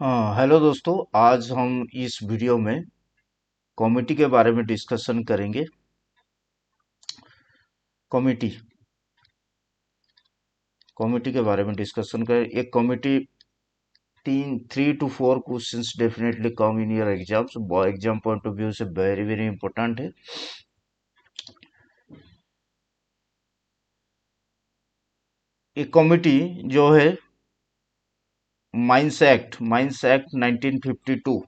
हाँ, हेलो दोस्तों। आज हम इस वीडियो में कमिटी के बारे में डिस्कशन करेंगे। कमिटी कमिटी के बारे में डिस्कशन करें। एक committee 3 to 4 questions definitely come in your exams. Exam point of view से वेरी वेरी इंपॉर्टेंट है। एक कमिटी जो है mines act 1952,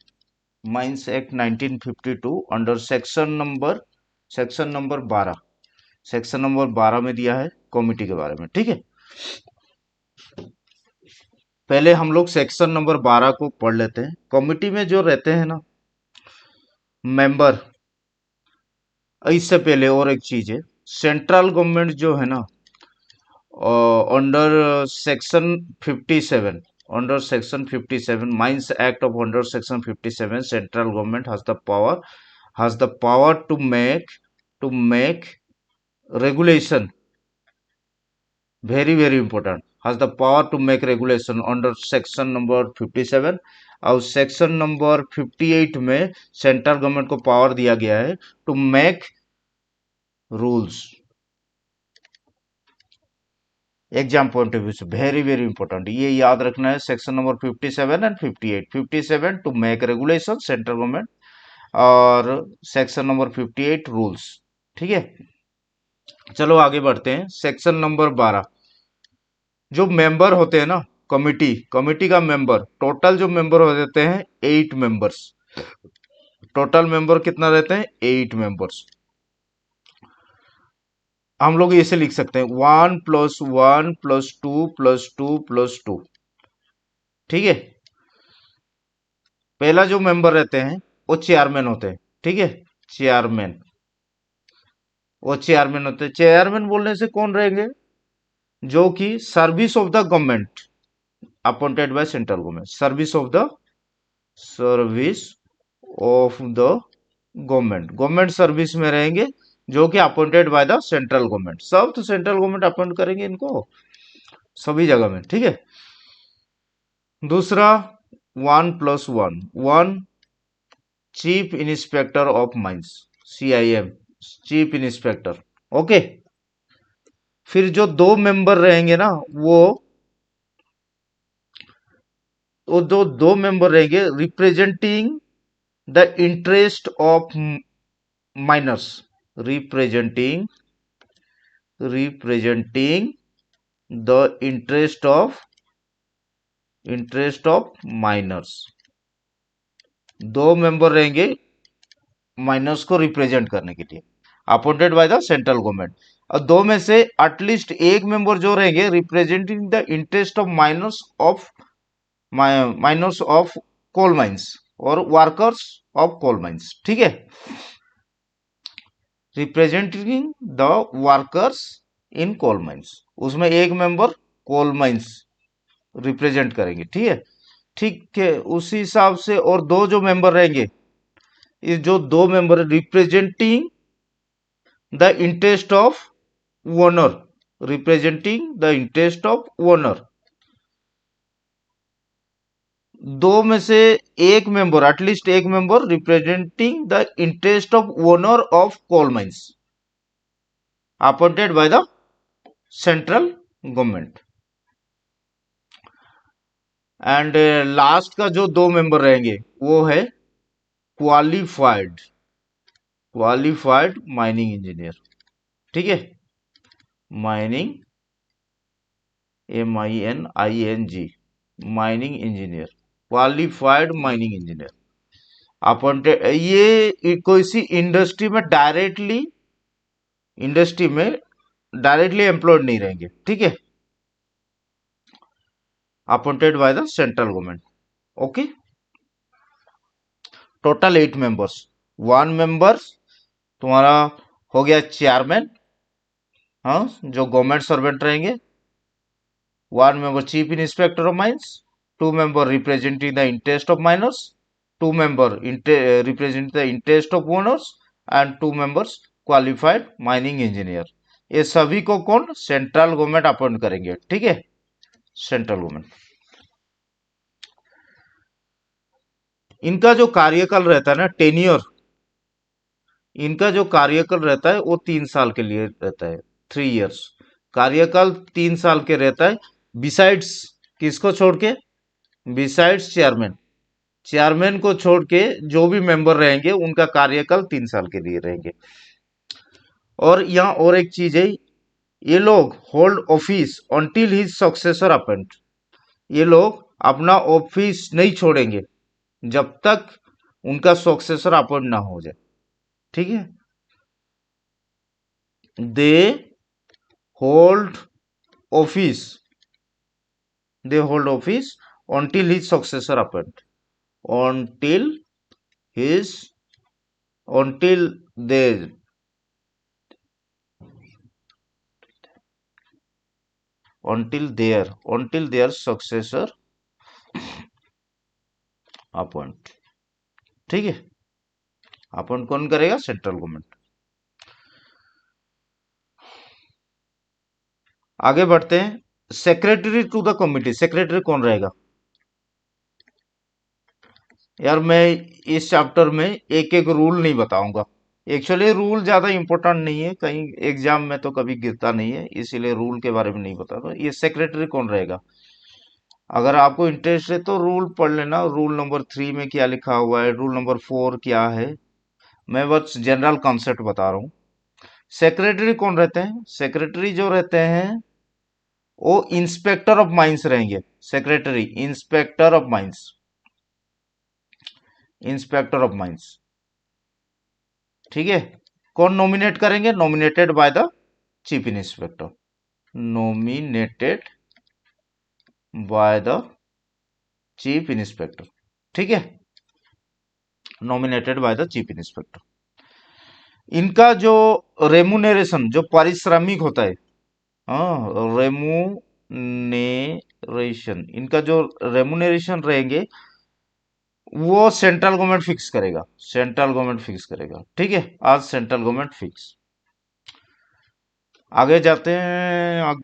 mines act 1952 under section number 12, section number 12 में दिया है कमिटी के बारे में। ठीक है, पहले हम लोग सेक्शन नंबर 12 को पढ़ लेते हैं। कमिटी में जो रहते हैं ना मेंबर, इससे पहले और एक चीज है, सेंट्रल गवर्नमेंट जो है ना under section 57, under section 57 mines act of under section 57 central government has the power to make regulation, very very important, has the power to make regulation under section number 57। और section number 58 में central government को power दिया गया है to make rules. Exam point of view से very very important, ये याद रखना है। Section number 57 and 58, 57 to make regulation central government, और सेक्शन नंबर 58 रूल्स। ठीक है, चलो आगे बढ़ते हैं। सेक्शन नंबर 12, जो मेंबर होते हैं ना कमिटी का मेंबर, टोटल जो मेंबर हो जाते हैं 8 मेंबर्स। टोटल मेंबर कितना रहते हैं? 8 मेंबर्स। हम लोग ऐसे लिख सकते हैं 1+1+2+2+2। ठीक है, पहला जो मेंबर रहते हैं वो चेयरमैन होते हैं। ठीक है, चेयरमैन, वो चेयरमैन होते हैं। चेयरमैन बोलने से कौन रहेंगे? जो कि service of the government appointed by central government, service of the government service में रहेंगे, जो कि appointed by the central government. सब तो सेंट्रल गवर्नमेंट अपॉइंट करेंगे इनको सभी जगह में। ठीक है, दूसरा 1+1, chief inspector of mines, CIM, chief inspector. Okay, फिर जो दो मेंबर रहेंगे ना वो दो मेंबर रहेंगे representing the interest of miners, representing representing the interest of miners. दो मेंबर रहेंगे माइनर्स को रिप्रेजेंट करने के लिए, appointed by the central government. और दो में से एटलीस्ट एक मेंबर जो रहेंगे representing the interest of miners of coal mines और वर्कर्स ऑफ कोल माइंस। ठीक है, representing the workers in coal mines, उसमें एक मेंबर कोल माइंस रिप्रेजेंट करेंगे। ठीक है, ठीक है, उसी हिसाब से और दो जो मेंबर रहेंगे, ये जो दो member representing the interest of owner, representing the interest of owner. दो में से एक मेंबर, एटलीस्ट एक member representing the interest of owner of coal mines appointed by the central government. And last का जो दो मेंबर रहेंगे वो है क्वालिफाइड क्वालिफाइड माइनिंग इंजीनियर। ठीक है, mining, MINING, mining engineer, qualified mining engineer appointed. ये कोई सी इंडस्ट्री में डायरेक्टली एम्प्लॉयड नहीं रहेंगे। ठीक है, appointed by the central government. Okay, total 8 members. 1 member तुम्हारा हो गया चेयरमैन, हाँ, जो गवर्नमेंट सर्वेंट रहेंगे। 1 member chief inspector of mines, 2 member representing the interest of miners, 2 member representing the interest of owners, and 2 members qualified mining engineer. ये सभी को कौन? सेंट्रल गवर्नमेंट अपॉइंट करेंगे। ठीक है, सेंट्रल गवर्नमेंट। इनका जो कार्यकाल रहता है ना, टेन्योर, इनका जो कार्यकाल रहता है वो 3 साल के लिए रहता है, 3 इयर्स। कार्यकाल 3 साल के रहता है। बिसाइड्स, किसको छोड़ के? बिसाइड्स चेयरमैन, चेयरमैन को छोड़ के जो भी मेंबर रहेंगे उनका कार्यकाल 3 साल के लिए रहेंगे। और यहाँ और एक चीज है, ये लोग hold office until his successor appoint. ये लोग अपना ऑफिस नहीं छोड़ेंगे जब तक उनका सक्सेसर अपॉइंट ना हो जाए। ठीक है, they hold office, they hold office until his successor appoint, until his, until they, until their successor appoint. ठीक है, अपॉइंट कौन करेगा? Central government. आगे बढ़ते हैं। Secretary to the committee, secretary कौन रहेगा? यार मैं इस चैप्टर में एक एक रूल नहीं बताऊंगा। एक्चुअली रूल ज्यादा इंपॉर्टेंट नहीं है, कहीं एग्जाम में तो कभी गिरता नहीं है, इसीलिए रूल के बारे में नहीं बताता। ये सेक्रेटरी कौन रहेगा, अगर आपको इंटरेस्ट है तो रूल पढ़ लेना। रूल नंबर 3 में क्या लिखा हुआ है, रूल नंबर 4 क्या है, मैं बस जनरल कॉन्सेप्ट बता रहा हूँ। सेक्रेटरी कौन रहते हैं? सेक्रेटरी जो रहते हैं वो इंस्पेक्टर ऑफ माइंस रहेंगे। Secretary inspector of mines, inspector of mines. ठीक है, कौन नॉमिनेट करेंगे? Nominated by the chief inspector, nominated by the chief inspector. ठीक है, nominated by the chief inspector. इनका जो रेमुनेरेशन, जो पारिश्रमिक होता है, हाँ, रेमुनेरेशन, इनका जो रेमुनेरेशन रहेंगे वो सेंट्रल गवर्नमेंट फिक्स करेगा, सेंट्रल गवर्नमेंट फिक्स करेगा। ठीक है, आज सेंट्रल गवर्नमेंट फिक्स। आगे जाते हैं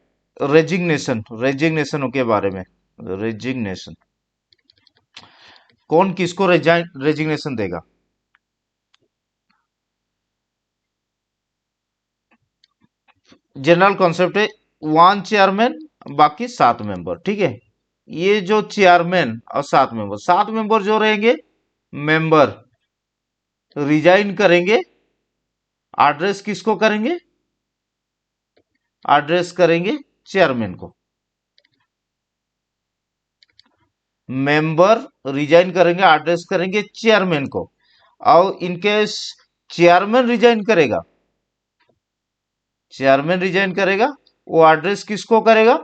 रेजिग्नेशन, रेजिग्नेशन के बारे में। रेजिग्नेशन, कौन किसको रेजिग्नेशन देगा? जनरल कॉन्सेप्ट है, 1 चेयरमैन, बाकी 7 मेंबर। ठीक है, ये जो चेयरमैन और 7 मेंबर, 7 मेंबर जो रहेंगे, मेंबर रिजाइन करेंगे। एड्रेस किसको करेंगे? एड्रेस करेंगे चेयरमैन को। मेंबर रिजाइन करेंगे, एड्रेस करेंगे चेयरमैन को। और इनकेस चेयरमैन रिजाइन करेगा, चेयरमैन रिजाइन करेगा, वो एड्रेस किसको करेगा?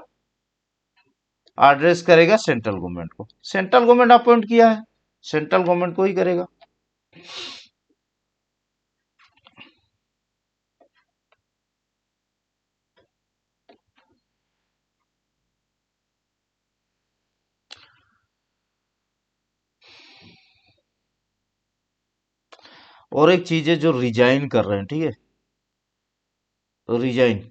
एड्रेस करेगा सेंट्रल गवर्नमेंट को। सेंट्रल गवर्नमेंट अपॉइंट किया है, सेंट्रल गवर्नमेंट को ही करेगा। और एक चीज है, जो रिजाइन कर रहे हैं, ठीक है, रिजाइन,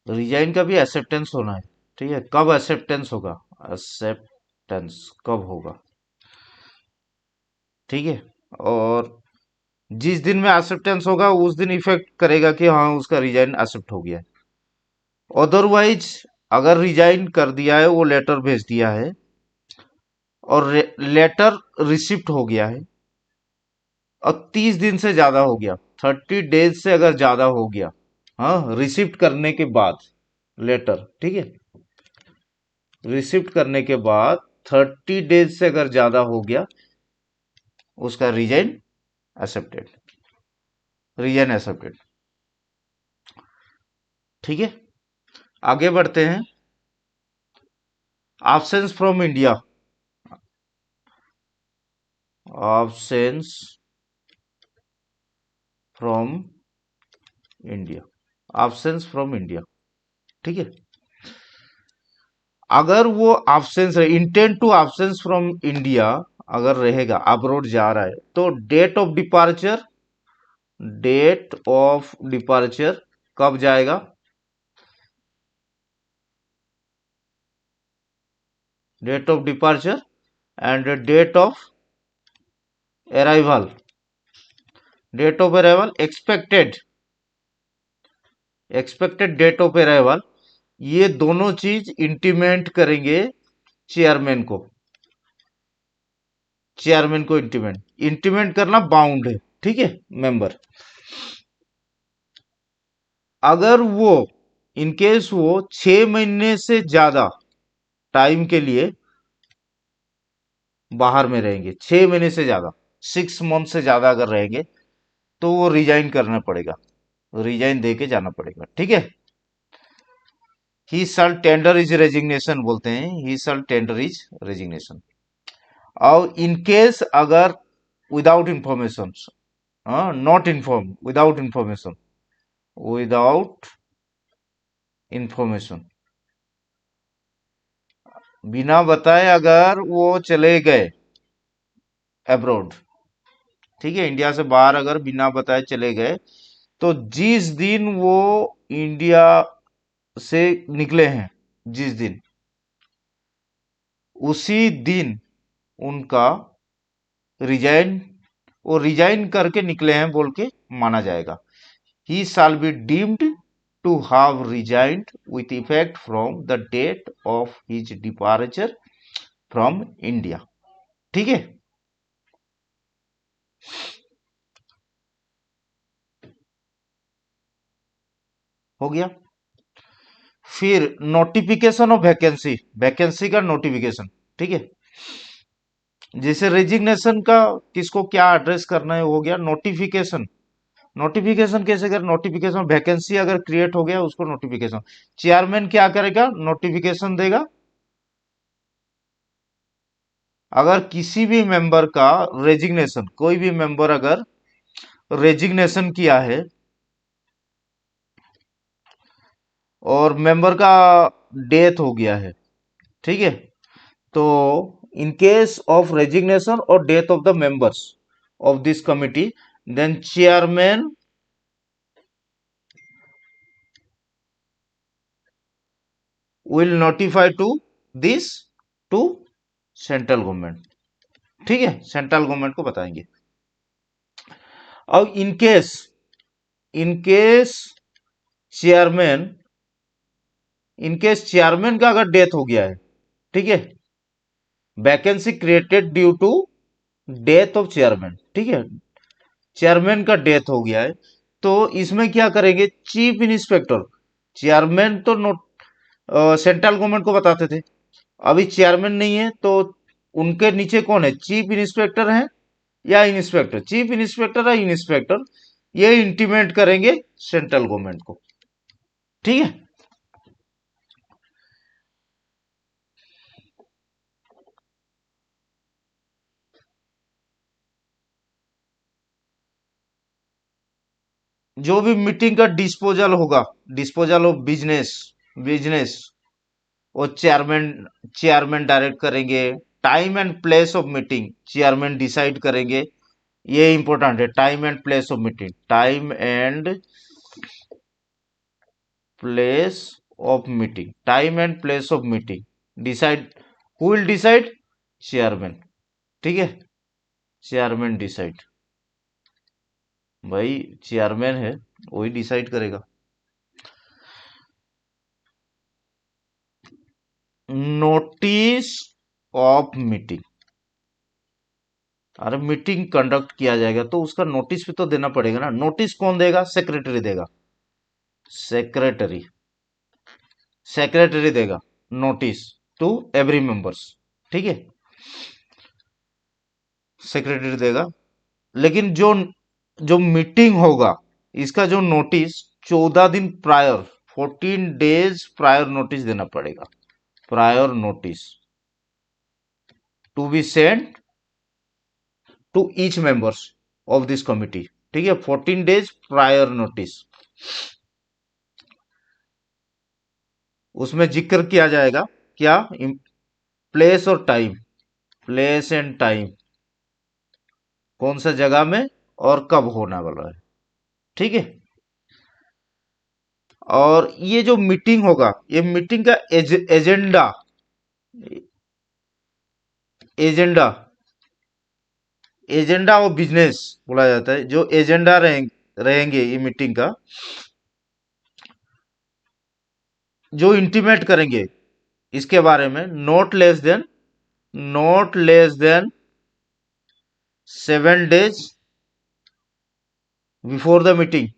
रिजाइन का भी एक्सेप्टेंस होना है। ठीक है, कब एक्सेप्टेंस होगा? एक्सेप्टेंस कब होगा? ठीक है, और जिस दिन में एक्सेप्टेंस होगा उस दिन इफेक्ट करेगा कि हाँ उसका रिजाइन एक्सेप्ट हो गया है। अदरवाइज अगर रिजाइन कर दिया है, वो लेटर भेज दिया है और लेटर रिसिप्ट हो गया है और 30 दिन से ज्यादा हो गया, 30 डेज से अगर ज्यादा हो गया, हाँ, रिसिप्ट करने के बाद लेटर, ठीक है, रिसिप्ट करने के बाद 30 डेज से अगर ज्यादा हो गया, उसका रिजाइन एक्सेप्टेड, रिजाइन एक्सेप्टेड। ठीक है, आगे बढ़ते हैं। Absence from India, absence from India, absence from India. ठीक है, अगर वो एब्सेंस है, intent to absence from India अगर रहेगा, अब्रोड जा रहा है, तो date of departure, date of departure कब जाएगा? Date of departure and date of arrival, expected date of arrival, ये दोनों चीज इंटीमेंट करेंगे चेयरमैन को। इंटीमेंट करना बाउंड है, ठीक है मेंबर। अगर वो इनकेस वो 6 महीने से ज्यादा टाइम के लिए बाहर में रहेंगे, 6 महीने से ज्यादा, 6 मंथ से ज्यादा अगर रहेंगे तो वो रिजाइन करना पड़ेगा, रिजाइन दे के जाना पड़ेगा, ठीक है। ही शैल टेंडर इज रेजिग्नेशन बोलते हैं, ही शैल टेंडर इज रेजिग्नेशन। और इनकेस अगर without information, not inform, without information, बिना बताए अगर वो चले गए अब्रॉड, ठीक है, इंडिया से बाहर अगर बिना बताए चले गए, तो जिस दिन वो इंडिया से निकले हैं, जिस दिन, उसी दिन उनका रिजाइन, वो रिजाइन करके निकले हैं बोल के माना जाएगा। He shall be deemed to have resigned with effect from the date of his departure from India, ठीक है। हो गया। फिर नोटिफिकेशन ऑफ वैकेंसी, वैकेंसी का नोटिफिकेशन, ठीक है। जैसे रेजिग्नेशन का किसको क्या एड्रेस करना है, हो गया नोटिफिकेशन। नोटिफिकेशन कैसे कर, नोटिफिकेशन वैकेंसी अगर क्रिएट हो गया उसको नोटिफिकेशन, चेयरमैन क्या करेगा, नोटिफिकेशन देगा। अगर किसी भी मेंबर का रेजिग्नेशन, कोई भी मेंबर अगर रेजिग्नेशन किया है और मेंबर का डेथ हो गया है, ठीक है, तो इन केस ऑफ रेजिग्नेशन और death of the members of this committee, then chairman will notify to this, to central government, ठीक है, सेंट्रल गवर्नमेंट को बताएंगे। अब इनकेस चेयरमैन, इनकेस चेयरमैन का अगर डेथ हो गया है, ठीक है, vacancy created due to death of chairman, ठीक है, चेयरमैन का डेथ हो गया है, तो इसमें क्या करेंगे, चीफ इंस्पेक्टर, चेयरमैन तो नोट सेंट्रल गवर्नमेंट को बताते थे, अभी चेयरमैन नहीं है तो उनके नीचे कौन है, चीफ इंस्पेक्टर है या इंस्पेक्टर, चीफ इंस्पेक्टर या इंस्पेक्टर, ये इंटीमेट करेंगे सेंट्रल गवर्नमेंट को, ठीक है। जो भी मीटिंग का डिस्पोजल होगा, डिस्पोजल ऑफ बिजनेस, बिजनेस वो चेयरमैन डायरेक्ट करेंगे। Time and place of meeting chairman decide करेंगे, ये इंपॉर्टेंट है, time and place of meeting, time and place of meeting, time and place of meeting decide, who will decide, chairman, ठीक है, chairman decide, भाई chairman है वही decide करेगा। Notice of meeting, अरे मीटिंग कंडक्ट किया जाएगा तो उसका नोटिस भी तो देना पड़ेगा ना, नोटिस कौन देगा, सेक्रेटरी देगा, सेक्रेटरी, सेक्रेटरी देगा नोटिस टू एवरी मेंबर्स, ठीक है, सेक्रेटरी देगा। लेकिन जो जो मीटिंग होगा, इसका जो नोटिस 14 दिन प्रायर, 14 डेज प्रायर नोटिस देना पड़ेगा, prior notice to be send to each members of this committee, ठीक है, 14 डेज प्रायर नोटिस। उसमें जिक्र किया जाएगा क्या, प्लेस और टाइम, प्लेस एंड टाइम, कौन सा जगह में और कब होने वाला है, ठीक है। और ये जो मीटिंग होगा, ये मीटिंग का agenda, agenda, agenda of business बोला जाता है। जो एजेंडा रहेंगे ये मीटिंग का, जो इंटीमेट करेंगे इसके बारे में, not less than 7 days before the meeting,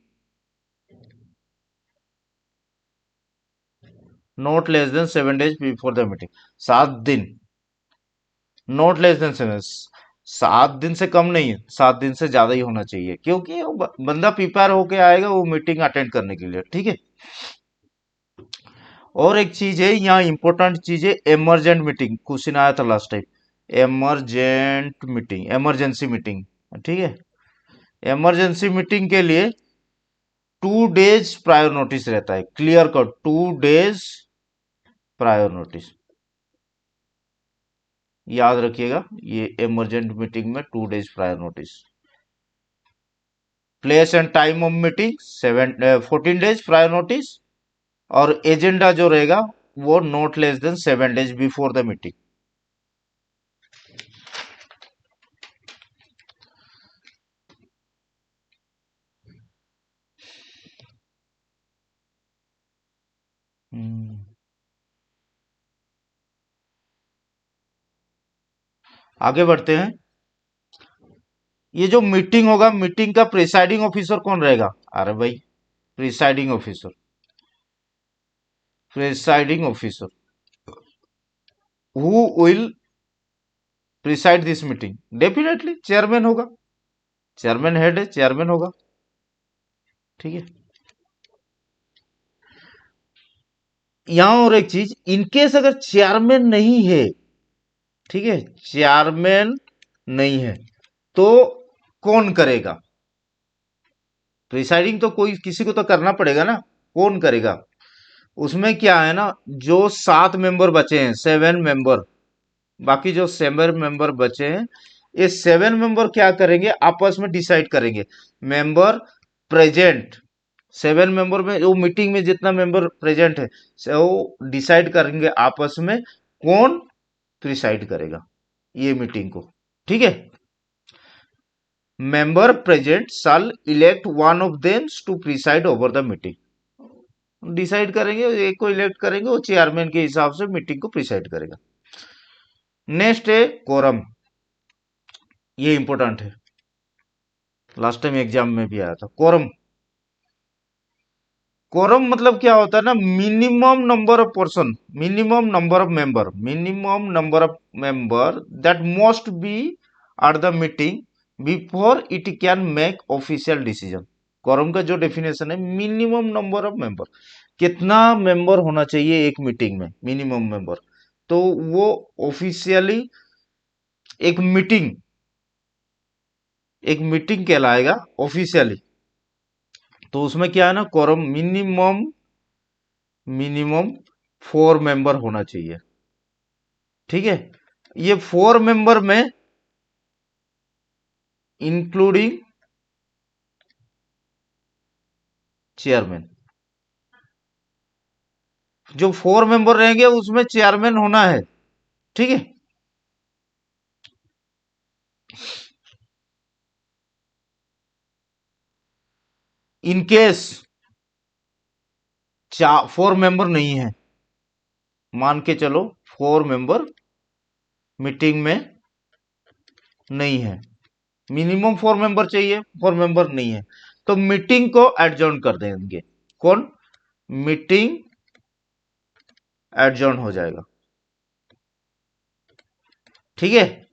not less than 7 days before the meeting. 7 दिन, नॉट लेस देन 7। 7 दिन से कम नहीं है, 7 दिन से ज्यादा ही होना चाहिए, क्योंकि वो बंदा प्रिपेयर होके आएगा वो मीटिंग अटेंड करने के लिए, ठीक है। और एक चीज है यहाँ इंपॉर्टेंट चीज है, इमरजेंट मीटिंग, क्वेश्चन आया था last time. Emergent meeting, emergency meeting, ठीक है। इमरजेंसी मीटिंग के लिए 2 days प्रायर नोटिस रहता है, clear cut, 2 days prior notice, याद रखिएगा। ये इमरजेंट मीटिंग में 2 days prior notice. Place and time of meeting 14 days prior notice. और एजेंडा जो रहेगा वो not less than 7 days before the meeting. आगे बढ़ते हैं। ये जो मीटिंग होगा, मीटिंग का प्रिसाइडिंग ऑफिसर कौन रहेगा? अरे भाई, presiding officer, presiding officer who will preside this meeting, definitely chairman होगा। चेयरमैन हेड है, चेयरमैन होगा, ठीक है। यहां और एक चीज, इनकेस अगर चेयरमैन नहीं है, ठीक है, चेयरमैन नहीं है तो कौन करेगा? प्रिसाइडिंग तो कोई किसी को तो करना पड़ेगा ना, कौन करेगा? उसमें क्या है ना, जो 7 मेंबर बचे हैं, 7 मेंबर, बाकी जो 7 मेंबर बचे हैं, ये 7 मेंबर क्या करेंगे, आपस में डिसाइड करेंगे। मेंबर प्रेजेंट, 7 मेंबर में वो मीटिंग में जितना मेंबर प्रेजेंट है वो डिसाइड करेंगे आपस में कौन प्रिसाइड करेगा ये मीटिंग को, ठीक है। Member present shall elect one of them to preside over the meeting. Decide करेंगे, एक को इलेक्ट करेंगे, वो चेयरमैन के हिसाब से मीटिंग को प्रिसाइड करेगा। नेक्स्ट है कोरम, ये इंपॉर्टेंट है, लास्ट टाइम एग्जाम में भी आया था। कोरम, कोरम मतलब क्या होता है ना, minimum number of person, minimum number of member, minimum number of member that must be at the meeting before it can make official decision. Quorum का जो डेफिनेशन है, मिनिमम नंबर ऑफ मेंबर, कितना member होना चाहिए एक meeting में, minimum member, तो वो ऑफिशियली एक मीटिंग, एक मीटिंग कहलाएगा ऑफिशियली। तो उसमें क्या है ना, कोरम मिनिमम, मिनिमम 4 मेंबर होना चाहिए, ठीक है। ये 4 मेंबर में इंक्लूडिंग चेयरमैन, जो 4 मेंबर रहेंगे उसमें चेयरमैन होना है, ठीक है। इनकेस 4 मेंबर नहीं है, मान के चलो 4 मेंबर मीटिंग में नहीं है, मिनिमम 4 मेंबर चाहिए, 4 मेंबर नहीं है, तो मीटिंग को एडजॉर्न कर देंगे। कौन? मीटिंग एडजॉर्न हो जाएगा, ठीक है।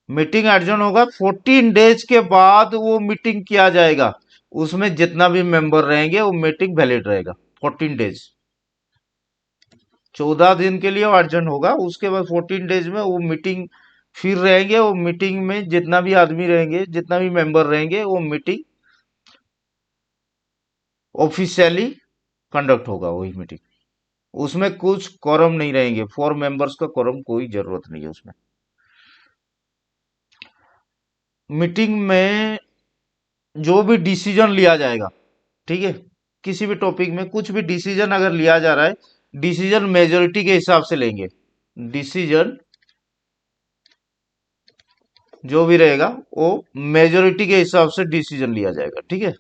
मीटिंग एडजॉर्न होगा, 14 days के बाद वो मीटिंग किया जाएगा, उसमें जितना भी मेंबर रहेंगे वो मीटिंग वैलिड रहेगा 14 days। 14 दिन के लिए वो एडजॉर्न होगा, उसके बाद 14 days में वो मीटिंग फिर रहेंगे, वो मीटिंग में जितना भी आदमी रहेंगे, जितना भी मेंबर रहेंगे, वो मीटिंग ऑफिशियली कंडक्ट होगा, वही मीटिंग। उसमें कुछ कोरम नहीं रहेंगे, 4 मेंबर्स का कोरम कोई जरूरत नहीं है उसमें। मीटिंग में जो भी डिसीजन लिया जाएगा, ठीक है, किसी भी टॉपिक में कुछ भी डिसीजन अगर लिया जा रहा है, डिसीजन मेजोरिटी के हिसाब से लेंगे, डिसीजन जो भी रहेगा वो मेजोरिटी के हिसाब से डिसीजन लिया जाएगा। ठीक है,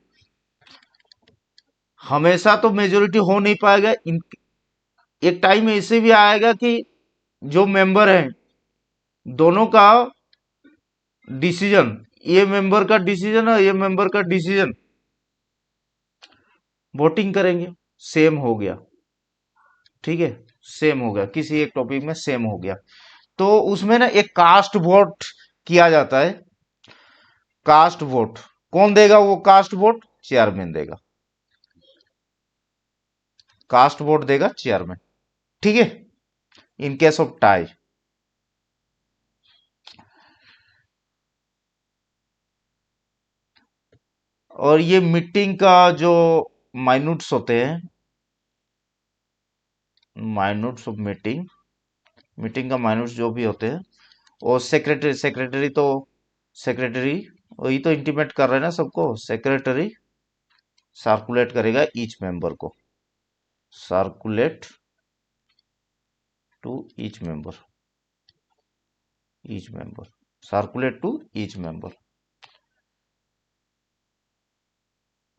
हमेशा तो मेजोरिटी हो नहीं पाएगा। एक टाइम ऐसे भी आएगा कि जो मेंबर हैं दोनों का डिसीजन, ये मेंबर का डिसीजन और ये मेंबर का डिसीजन वोटिंग करेंगे, सेम हो गया। ठीक है, सेम हो गया, किसी एक टॉपिक में सेम हो गया, तो उसमें ना एक कास्ट वोट किया जाता है। कास्ट वोट कौन देगा? वो कास्ट वोट चेयरमैन देगा। कास्ट वोट देगा चेयरमैन। ठीक है, इन केस ऑफ टाई। और ये मीटिंग का जो माइन्यूट्स होते हैं, माइन्यूट्स ऑफ मीटिंग, मीटिंग का माइन्यूट्स जो भी होते हैं, वो सेक्रेटरी, सेक्रेटरी तो सेक्रेटरी वही तो इंटीमेट कर रहे हैं ना सबको। सेक्रेटरी सर्कुलेट करेगा ईच मेंबर को, circulate to each member, each member, circulate to each member.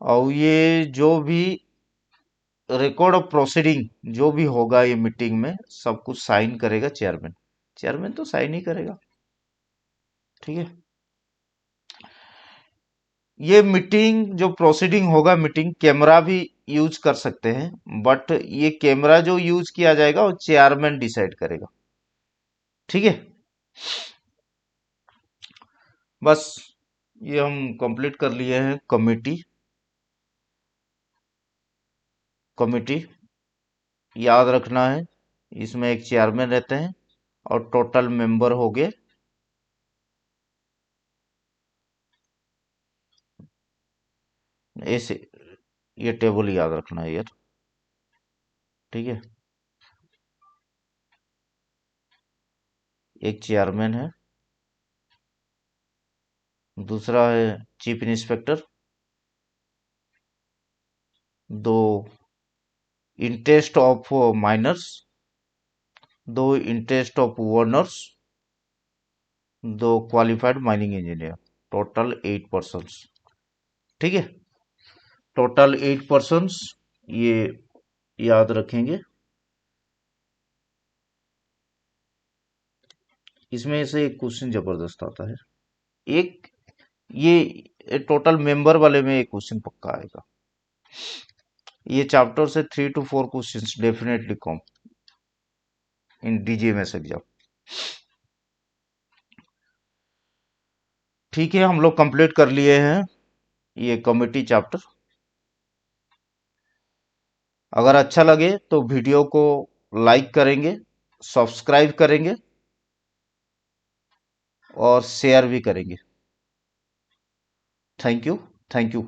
और ये जो भी रिकॉर्ड ऑफ प्रोसीडिंग जो भी होगा ये मीटिंग में, सब कुछ साइन करेगा चेयरमैन। चेयरमैन तो साइन ही करेगा। ठीक है, ये मीटिंग जो प्रोसीडिंग होगा, मीटिंग कैमरा भी यूज कर सकते हैं, बट ये कैमरा जो यूज किया जाएगा वो चेयरमैन डिसाइड करेगा। ठीक है, बस ये हम कंप्लीट कर लिए हैं। कमिटी, कमिटी याद रखना है, इसमें एक चेयरमैन रहते हैं और टोटल मेंबर हो गए, ऐसे ये टेबल याद रखना है यार। ठीक है, एक चेयरमैन है, दूसरा है चीफ इंस्पेक्टर, दो इंटरेस्ट ऑफ माइनर्स, दो इंटरेस्ट ऑफ ओनर्स, दो qualified mining engineer, total 8 persons. ठीक है, टोटल 8 पर्सन्स, ये याद रखेंगे। इसमें से एक क्वेश्चन जबरदस्त आता है, एक ये टोटल मेंबर वाले में एक क्वेश्चन पक्का आएगा। ये चैप्टर से 3 to 4 questions definitely come in DGMS exam. ठीक है, हम लोग कंप्लीट कर लिए हैं ये कमिटी चैप्टर। अगर अच्छा लगे तो वीडियो को लाइक करेंगे, सब्सक्राइब करेंगे और शेयर भी करेंगे। Thank you, thank you.